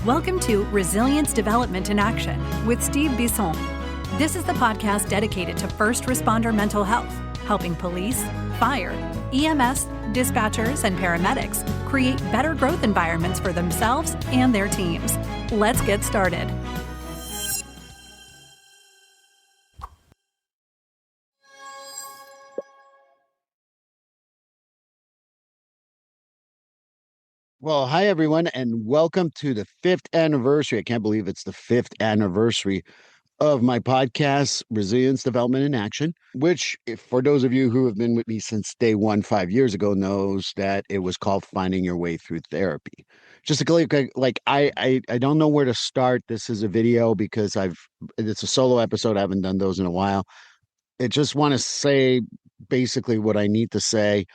Welcome to Resilience Development in Action with Steve Bisson. This is the podcast dedicated to first responder mental health, helping police, fire, EMS, dispatchers, and paramedics create better growth environments for themselves and their teams. Let's get started. Well, hi, everyone, and welcome to the 5th anniversary. I can't believe it's the 5th anniversary of my podcast, Resilience Development in Action, which, if for those of you who have been with me since day one, 5 years ago, knows that it was called Finding Your Way Through Therapy. Just a click, I don't know where to start. This is a video because it's a solo episode. I haven't done those in a while. I just want to say basically what I need to say.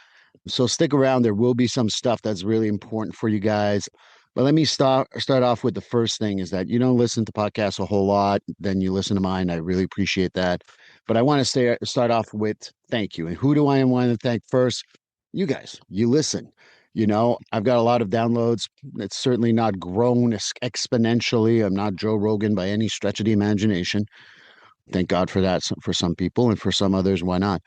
So stick around. There will be some stuff that's really important for you guys. But let me start off with the first thing is that you don't listen to podcasts a whole lot, then you listen to mine. I really appreciate that. But I want to start off with thank you. And who do I want to thank first? You guys. You listen. I've got a lot of downloads. It's certainly not grown exponentially. I'm not Joe Rogan by any stretch of the imagination. Thank God for that for some people, and for some others, why not?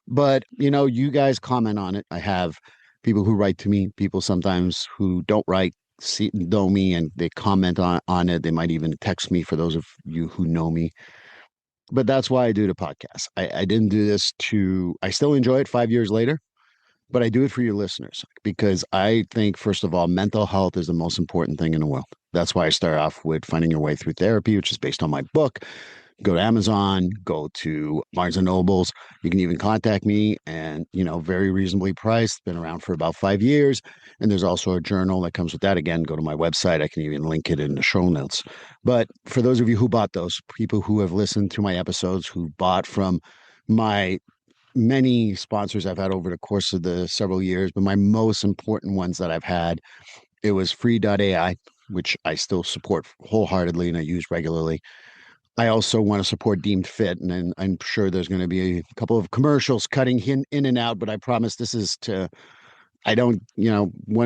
But, you guys comment on it. I have people who write to me, people sometimes who don't write, know me, and they comment on it. They might even text me for those of you who know me. But that's why I do the podcast. I didn't do this I still enjoy it 5 years later, but I do it for your listeners because I think, first of all, mental health is the most important thing in the world. That's why I start off with Finding Your Way Through Therapy, which is based on my book. Go to Amazon, go to Barnes and Nobles. You can even contact me and, very reasonably priced, been around for about 5 years. And there's also a journal that comes with that. Again, go to my website. I can even link it in the show notes. But for those of you who bought those, people who have listened to my episodes, who bought from my many sponsors I've had over the course of the several years, but my most important ones that I've had, it was free.ai, which I still support wholeheartedly and I use regularly. I also want to support Deemed Fit, and then I'm sure there's going to be a couple of commercials cutting in and out, but I promise this is one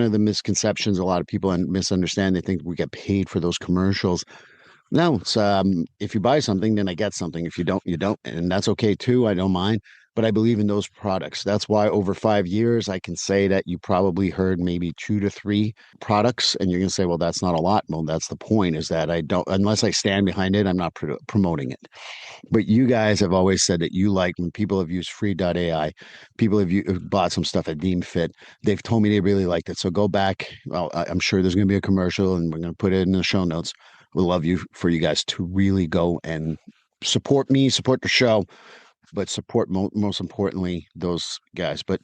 of the misconceptions a lot of people misunderstand, they think we get paid for those commercials. No, it's, if you buy something, then I get something. If you don't, you don't, and that's okay too. I don't mind, but I believe in those products. That's why over 5 years, I can say that you probably heard maybe 2 to 3 products, and you're going to say, well, that's not a lot. Well, that's the point, is that I don't, unless I stand behind it, I'm not promoting it. But you guys have always said that you like when people have used free.ai, people have bought some stuff at Deemed Fit. They've told me they really liked it. So go back. Well, I'm sure there's going to be a commercial, and we're going to put it in the show notes. We'd love for you guys to really go and support me, support the show, but support most importantly those guys. But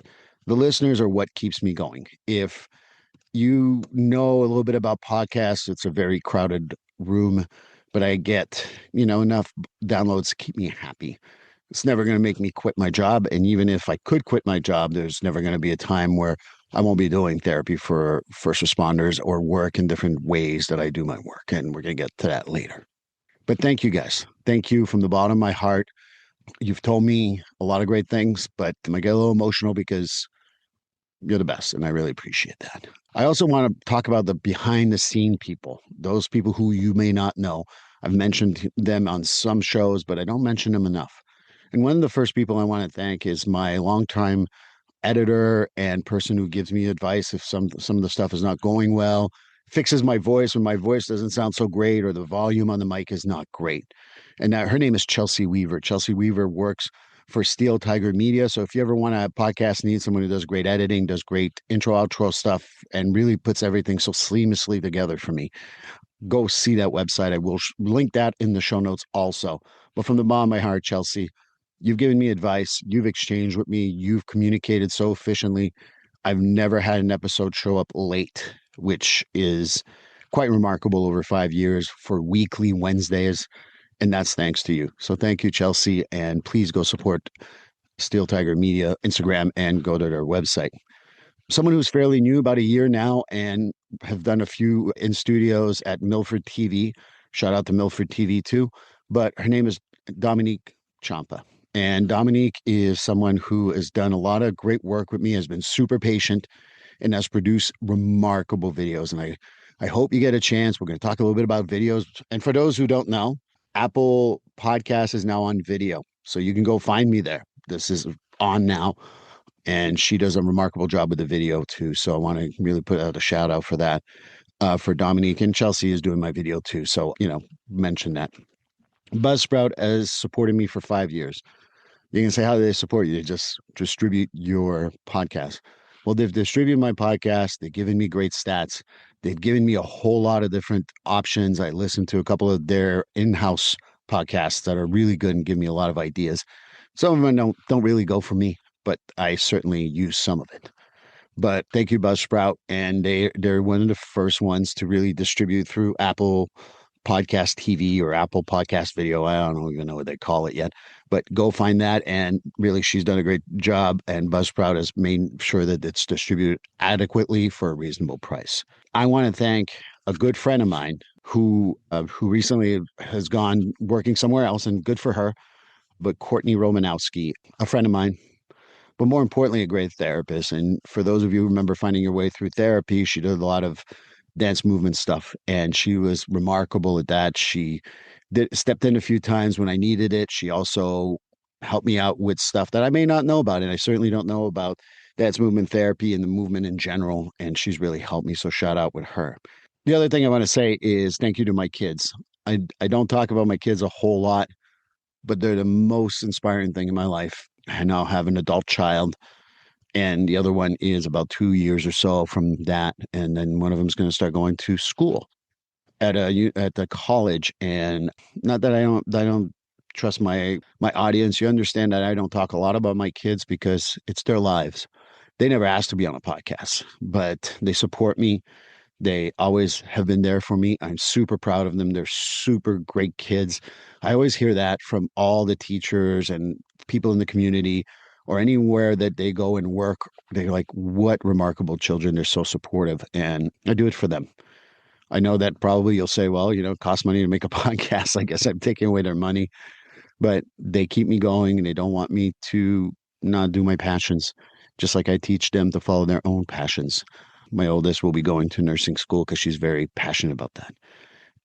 the listeners are what keeps me going. If you know a little bit about podcasts, it's a very crowded room, but I get enough downloads to keep me happy. It's never going to make me quit my job, and even if I could quit my job, there's never going to be a time where I won't be doing therapy for first responders or work in different ways that I do my work. And we're going to get to that later. But thank you guys. Thank you from the bottom of my heart. You've told me a lot of great things, but I get a little emotional because you're the best. And I really appreciate that. I also want to talk about the behind the scene people, those people who you may not know. I've mentioned them on some shows, but I don't mention them enough. And one of the first people I want to thank is my longtime editor and person who gives me advice if some of the stuff is not going well, fixes my voice when my voice doesn't sound so great or the volume on the mic is not great. And her name is Chelsea Weaver. Chelsea Weaver works for Steel Tiger Media. So if you ever want a podcast, need someone who does great editing, does great intro, outro stuff, and really puts everything so seamlessly together for me, go see that website. I will link that in the show notes also. But from the bottom of my heart, Chelsea, you've given me advice. You've exchanged with me. You've communicated so efficiently. I've never had an episode show up late, which is quite remarkable over 5 years for weekly Wednesdays. And that's thanks to you. So thank you, Chelsea. And please go support Steel Tiger Media, Instagram, and go to their website. Someone who's fairly new, about a year now, and have done a few in studios at Milford TV. Shout out to Milford TV too. But her name is Dominique Champa. And Dominique is someone who has done a lot of great work with me, has been super patient, and has produced remarkable videos. And I hope you get a chance. We're going to talk a little bit about videos. And for those who don't know, Apple Podcast is now on video. So you can go find me there. This is on now. And she does a remarkable job with the video too. So I want to really put out a shout out for that. For Dominique, and Chelsea is doing my video too. So, mention that. Buzzsprout has supported me for 5 years. You can say, how do they support you? They just distribute your podcast. Well, they've distributed my podcast. They've given me great stats. They've given me a whole lot of different options. I listened to a couple of their in-house podcasts that are really good and give me a lot of ideas. Some of them don't really go for me, but I certainly use some of it. But thank you, Buzzsprout. And they're one of the first ones to really distribute through Apple Podcast TV or Apple Podcast Video. I don't even know what they call it yet, but go find that. And really, she's done a great job. And Buzzsprout has made sure that it's distributed adequately for a reasonable price. I want to thank a good friend of mine who recently has gone working somewhere else, and good for her. But Courtney Romanowski, a friend of mine, but more importantly, a great therapist. And for those of you who remember finding your way through therapy, she did a lot of dance movement stuff, and she was remarkable at that. She stepped in a few times when I needed it. She also helped me out with stuff that I may not know about, and I certainly don't know about dance movement therapy and the movement in general, and she's really helped me, so shout out with her. The other thing I want to say is thank you to my kids. I don't talk about my kids a whole lot, but they're the most inspiring thing in my life. I now have an adult child, and the other one is about 2 years or so from that. And then one of them is going to start going to school at the college. And not that I don't trust my audience. You understand that I don't talk a lot about my kids because it's their lives. They never asked to be on a podcast, but they support me. They always have been there for me. I'm super proud of them. They're super great kids. I always hear that from all the teachers and people in the community or anywhere that they go and work. They're like, what remarkable children. They're so supportive. And I do it for them. I know that probably you'll say, well, it costs money to make a podcast. I guess I'm taking away their money, but they keep me going and they don't want me to not do my passions, just like I teach them to follow their own passions. My oldest will be going to nursing school because she's very passionate about that.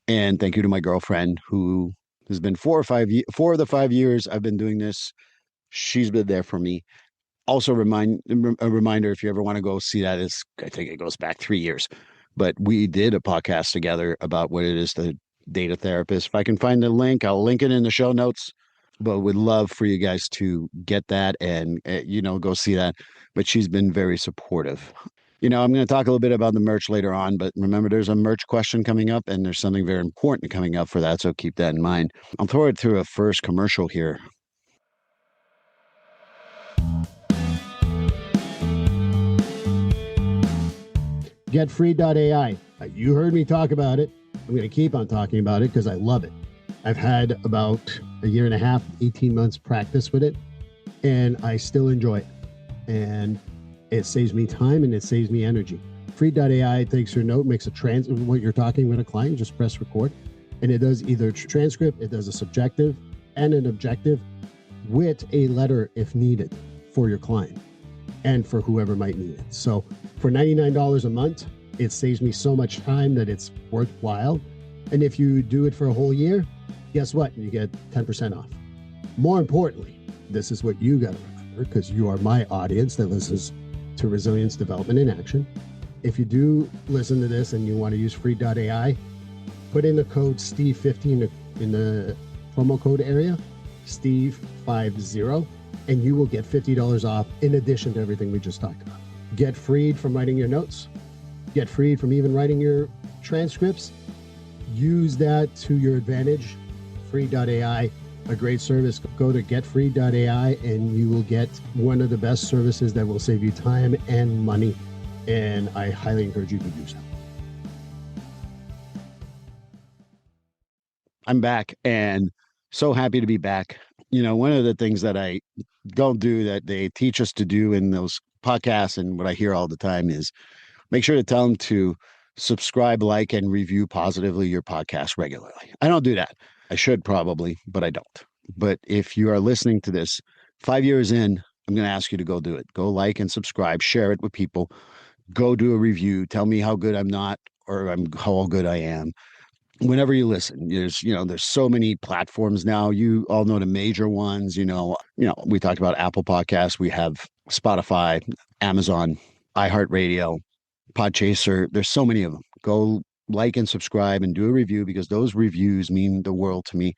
And thank you to my girlfriend who has been 4 of the 5 years I've been doing this. She's been there for me. Also, a reminder, if you ever want to go see that, I think it goes back 3 years. But we did a podcast together about what it is to date a therapist. If I can find the link, I'll link it in the show notes. But would love for you guys to get that and, go see that. But she's been very supportive. I'm going to talk a little bit about the merch later on, but remember, there's a merch question coming up and there's something very important coming up for that. So keep that in mind. I'll throw it through a first commercial here. GetFree.ai. You heard me talk about it. I'm going to keep on talking about it because I love it. I've had about a year and a half, 18 months practice with it, and I still enjoy it. And it saves me time and it saves me energy. Free.ai takes your note, makes what you're talking with a client, just press record. And it does either transcript, it does a subjective and an objective with a letter if needed for your client and for whoever might need it. So for $99 a month, it saves me so much time that it's worthwhile. And if you do it for a whole year, guess what? You get 10% off. More importantly, this is what you got to remember because you are my audience that listens to Resilience Development in Action. If you do listen to this and you want to use free.ai, put in the code STEVE50 in the promo code area, STEVE50, and you will get $50 off in addition to everything we just talked about. Get freed from writing your notes, get freed from even writing your transcripts. Use that to your advantage. Free.ai, a great service. Go to getfree.ai and you will get one of the best services that will save you time and money. And I highly encourage you to do so. I'm back and so happy to be back. One of the things that I don't do that they teach us to do in those podcasts and what I hear all the time is make sure to tell them to subscribe, like, and review positively your podcast regularly. I don't do that. I should probably, but I don't. But if you are listening to this 5 years in, I'm going to ask you to go do it. Go like and subscribe, share it with people, go do a review. Tell me how good I'm not or how good I am. Whenever you listen, there's so many platforms now. You all know the major ones. We talked about Apple Podcasts. We have Spotify, Amazon, iHeartRadio, Podchaser. There's so many of them. Go like and subscribe and do a review, because those reviews mean the world to me.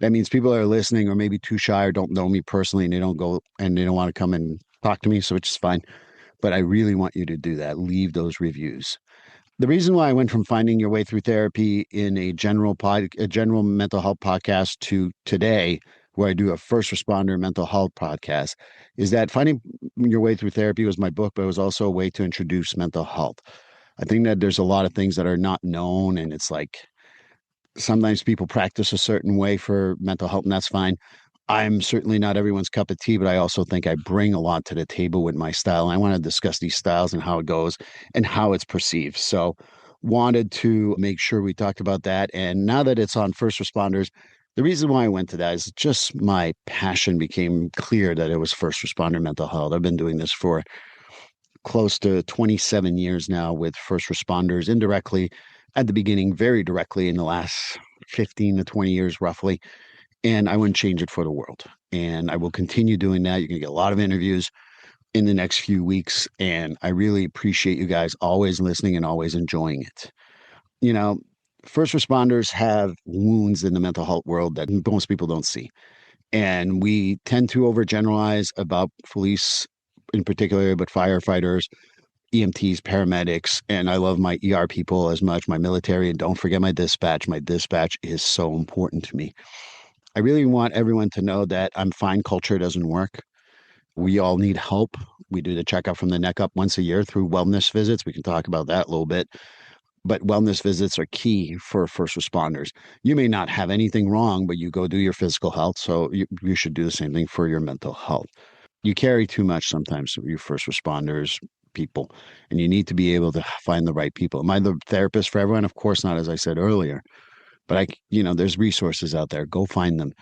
That means people are listening or maybe too shy or don't know me personally, and they don't go and they don't want to come and talk to me, so which is fine. But I really want you to do that. Leave those reviews. The reason why I went from finding your way through therapy in a general mental health podcast to today, where I do a first responder mental health podcast, is that finding your way through therapy was my book, but it was also a way to introduce mental health. I think that there's a lot of things that are not known, and it's like sometimes people practice a certain way for mental health, and that's fine. I'm certainly not everyone's cup of tea, but I also think I bring a lot to the table with my style. And I want to discuss these styles and how it goes and how it's perceived. So, wanted to make sure we talked about that. And now that it's on first responders, the reason why I went to that is just my passion became clear that it was first responder mental health. I've been doing this for close to 27 years now with first responders indirectly at the beginning, very directly in the last 15 to 20 years, roughly. And I wouldn't change it for the world. And I will continue doing that. You're going to get a lot of interviews in the next few weeks. And I really appreciate you guys always listening and always enjoying it. You know, first responders have wounds in the mental health world that most people don't see. And we tend to overgeneralize about police in particular, but firefighters, EMTs, paramedics, and I love my ER people as much, my military, and don't forget my dispatch. My dispatch is so important to me. I really want everyone to know that I'm fine. Culture doesn't work. We all need help. We do the checkup from the neck up once a year through wellness visits. We can talk about that a little bit. But wellness visits are key for first responders. You may not have anything wrong, but you go do your physical health. So you should do the same thing for your mental health. You carry too much sometimes with your first responders, people, and you need to be able to find the right people. Am I the therapist for everyone? Of course not, as I said earlier. But there's resources out there. Go find them.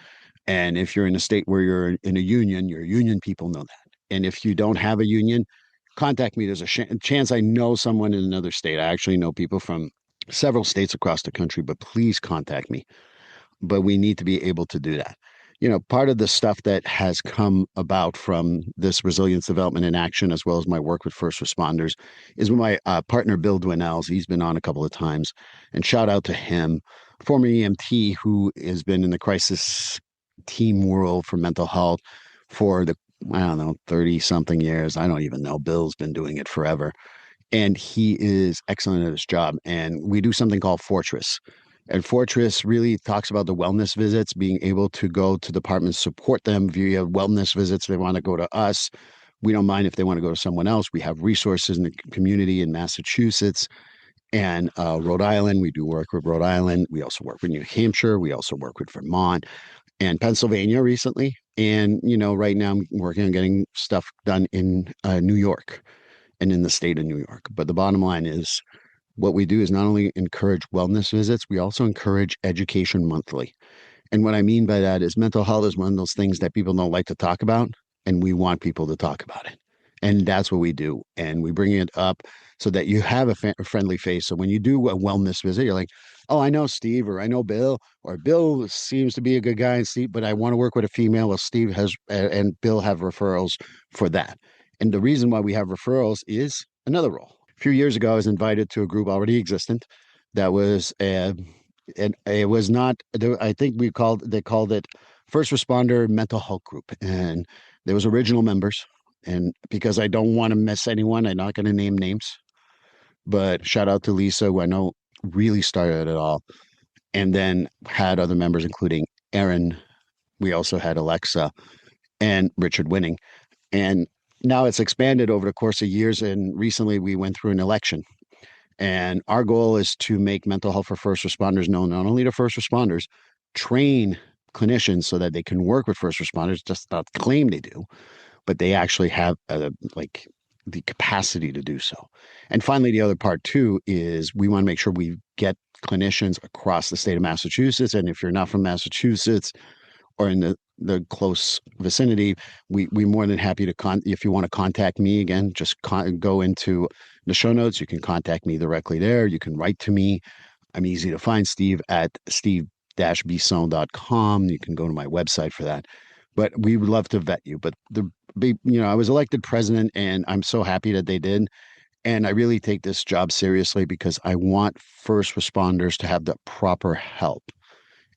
And if you're in a state where you're in a union, your union people know that. And if you don't have a union, contact me. There's a chance I know someone in another state. I actually know people from several states across the country, but please contact me. But we need to be able to do that. Part of the stuff that has come about from this resilience development in action, as well as my work with first responders, is with my partner, Bill Dwinells. He's been on a couple of times, and shout out to him, former EMT who has been in the crisis team world for mental health for I don't know, 30 something years. I don't even know. Bill's been doing it forever. And he is excellent at his job. And we do something called FRTRESS. And FRTRESS really talks about the wellness visits, being able to go to departments, support them via wellness visits. They want to go to us. We don't mind if they want to go to someone else. We have resources in the community in Massachusetts and Rhode Island. We do work with Rhode Island. We also work with New Hampshire. We also work with Vermont and Pennsylvania recently. And, right now I'm working on getting stuff done in New York and in the state of New York. But the bottom line is, what we do is not only encourage wellness visits, we also encourage education monthly. And what I mean by that is mental health is one of those things that people don't like to talk about, and we want people to talk about it. And that's what we do. And we bring it up so that you have a friendly face. So when you do a wellness visit, you're like, oh, I know Steve, or I know Bill, or Bill seems to be a good guy, and Steve, but I want to work with a female. Well, Steve has and Bill have referrals for that. And the reason why we have referrals is another role. A few years ago, I was invited to a group already existent that was, and it was not, I think they called it First Responder Mental Health Group. And there was original members. And because I don't want to miss anyone, I'm not going to name names. But shout out to Lisa, who I know really started it all. And then had other members, including Aaron. We also had Alexa and Richard Winning. And now it's expanded over the course of years. And recently we went through an election. And our goal is to make mental health for first responders known not only to first responders, train clinicians so that they can work with first responders, just not claim they do, but they actually have the capacity to do so. And finally, the other part too is we want to make sure we get clinicians across the state of Massachusetts. And if you're not from Massachusetts or in the close vicinity, we're more than happy to if you want to contact me again, just go into the show notes. You can contact me directly there. You can write to me. I'm easy to find, Steve at steve-bisson.com. You can go to my website for that. But we would love to vet you. But I was elected president, and I'm so happy that they did. And I really take this job seriously because I want first responders to have the proper help.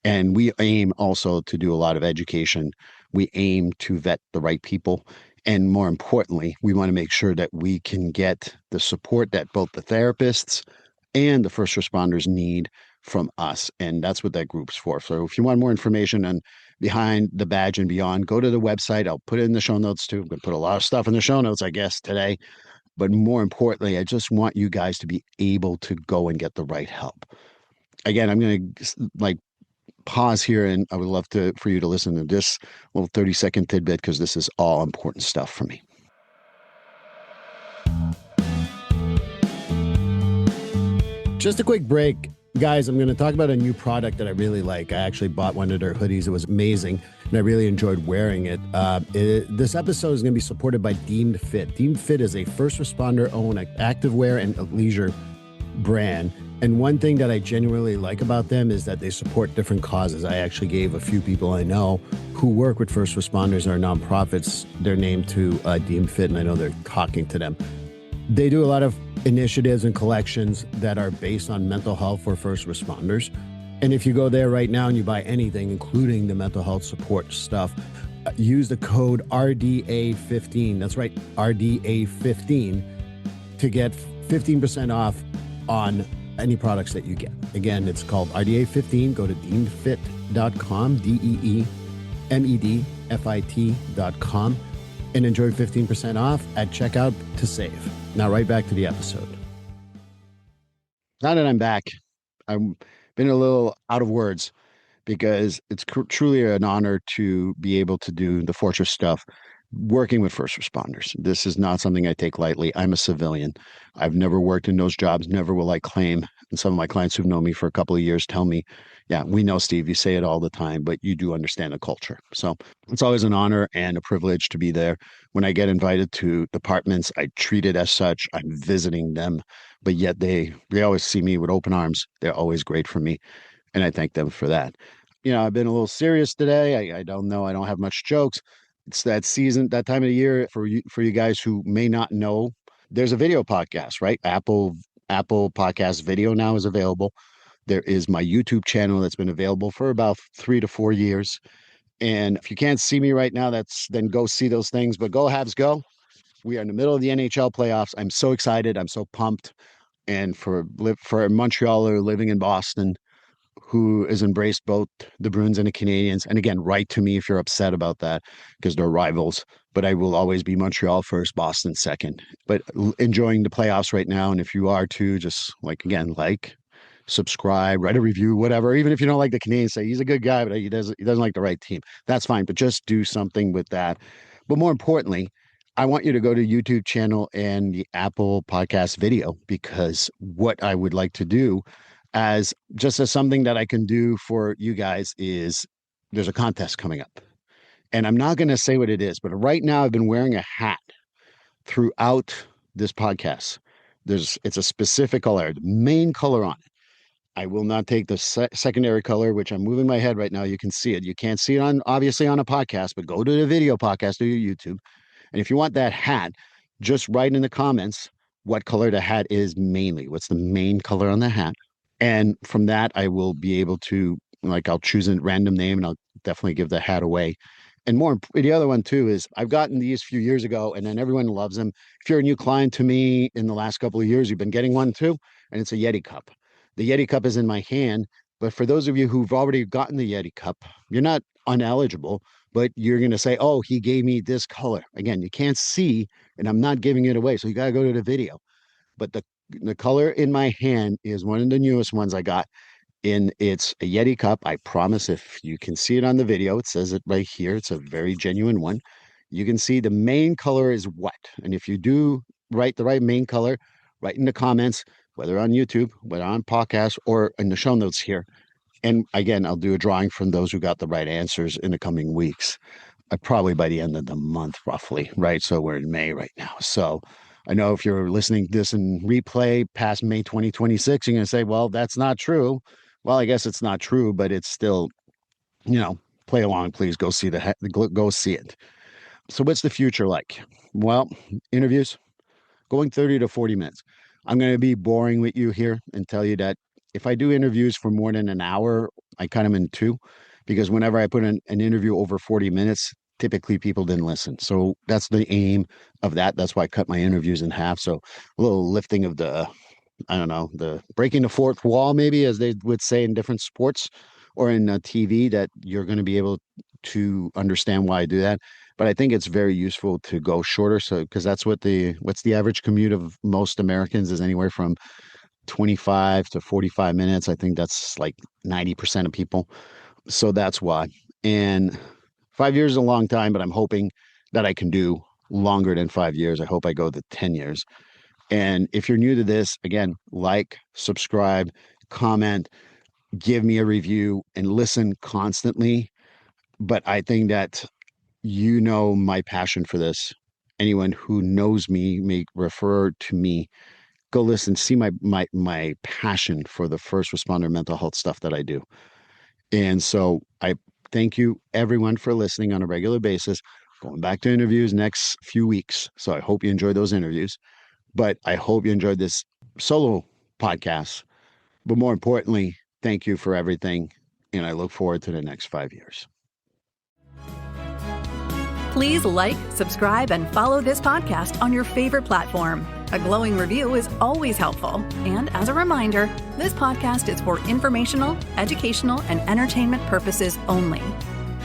And we aim also to do a lot of education. We aim to vet the right people. And more importantly, we want to make sure that we can get the support that both the therapists and the first responders need from us. And that's what that group's for. So if you want more information on Behind the Badge and Beyond, go to the website. I'll put it in the show notes too. I'm going to put a lot of stuff in the show notes, I guess, today. But more importantly, I just want you guys to be able to go and get the right help. Again, I'm going to pause here, and I would love for you to listen to this little 30-second tidbit because this is all important stuff for me. Just a quick break. Guys, I'm going to talk about a new product that I really like. I actually bought one of their hoodies. It was amazing, and I really enjoyed wearing it. This episode is going to be supported by Deemed Fit. Deemed Fit is a first responder-owned activewear and leisure brand. And one thing that I genuinely like about them is that they support different causes. I actually gave a few people I know who work with first responders or nonprofits their name to Deemed Fit, and I know they're talking to them. They do a lot of initiatives and collections that are based on mental health for first responders. And if you go there right now and you buy anything, including the mental health support stuff, use the code RDA15. That's right, RDA15 to get 15% off on any products that you get. Again, it's called RDA15. Go to deemedfit.com, DEEMEDFIT.com, and enjoy 15% off at checkout to save. Now, right back to the episode. Now that I'm back, I've been a little out of words because it's truly an honor to be able to do the FRTRESS stuff working with first responders. This is not something I take lightly. I'm a civilian. I've never worked in those jobs, never will I claim. And some of my clients who've known me for a couple of years tell me, yeah, we know, Steve, you say it all the time, but you do understand the culture. So it's always an honor and a privilege to be there. When I get invited to departments, I treat it as such. I'm visiting them, but yet they always see me with open arms. They're always great for me, and I thank them for that. I've been a little serious today. I don't know. I don't have much jokes. It's that season, that time of the year for you guys who may not know. There's a video podcast, right? Apple Podcast Video now is available. There is my YouTube channel that's been available for about 3 to 4 years. And if you can't see me right now, then go see those things. But go Habs, go! We are in the middle of the NHL playoffs. I'm so excited. I'm so pumped. And for a Montrealer living in Boston, who has embraced both the Bruins and the Canadiens. And again, write to me if you're upset about that because they're rivals. But I will always be Montreal first, Boston second. But enjoying the playoffs right now. And if you are too, just subscribe, write a review, whatever. Even if you don't like the Canadiens, say he's a good guy, but he doesn't like the right team. That's fine. But just do something with that. But more importantly, I want you to go to YouTube channel and the Apple Podcast Video, because what I would like to do as something that I can do for you guys is there's a contest coming up. And I'm not going to say what it is, but right now I've been wearing a hat throughout this podcast. It's a specific color, the main color on it. I will not take the secondary color, which I'm moving my head right now. You can see it. You can't see it obviously on a podcast, but go to the video podcast or your YouTube. And if you want that hat, just write in the comments what color the hat is mainly. What's the main color on the hat? And from that, I will be able to, I'll choose a random name and I'll definitely give the hat away. And the other one too is I've gotten these a few years ago and then everyone loves them. If you're a new client to me in the last couple of years, you've been getting one too, and it's a Yeti cup. The Yeti cup is in my hand, but for those of you who've already gotten the Yeti cup, you're not uneligible, but you're going to say, oh, he gave me this color. Again, you can't see, and I'm not giving it away. So you got to go to the video. But the color in my hand is one of the newest ones I got. It's a Yeti cup. I promise if you can see it on the video, it says it right here. It's a very genuine one. You can see the main color is what. And if you do write the right main color, write in the comments, whether on YouTube, whether on podcast, or in the show notes here. And again, I'll do a drawing from those who got the right answers in the coming weeks. Probably by the end of the month, roughly, right? So we're in May right now. So I know if you're listening to this in replay past May 2026, you're going to say, well, that's not true. Well, I guess it's not true, but it's still, play along, please. Go see go see it. So what's the future like? Well, interviews going 30 to 40 minutes. I'm going to be boring with you here and tell you that if I do interviews for more than an hour, I cut them in two, because whenever I put an interview over 40 minutes, typically people didn't listen. So that's the aim of that. That's why I cut my interviews in half. So a little lifting of the, I don't know, the breaking the fourth wall, maybe, as they would say in different sports or in TV, that you're going to be able to understand why I do that. But I think it's very useful to go shorter. So, because that's what's the average commute of most Americans is anywhere from 25 to 45 minutes. I think that's like 90% of people. So that's why. And 5 years is a long time, but I'm hoping that I can do longer than 5 years. I hope I go to 10 years. And if you're new to this, again, like, subscribe, comment, give me a review, and listen constantly. But I think that my passion for this. Anyone who knows me may refer to me. Go listen, see my passion for the first responder mental health stuff that I do. And so I thank you everyone for listening on a regular basis. Going back to interviews next few weeks. So I hope you enjoyed those interviews. But I hope you enjoyed this solo podcast. But more importantly, thank you for everything. And I look forward to the next 5 years. Please like, subscribe, and follow this podcast on your favorite platform. A glowing review is always helpful. And as a reminder, this podcast is for informational, educational, and entertainment purposes only.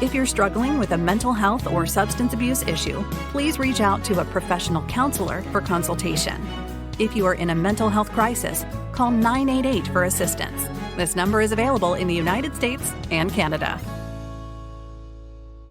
If you're struggling with a mental health or substance abuse issue, please reach out to a professional counselor for consultation. If you are in a mental health crisis, call 988 for assistance. This number is available in the United States and Canada.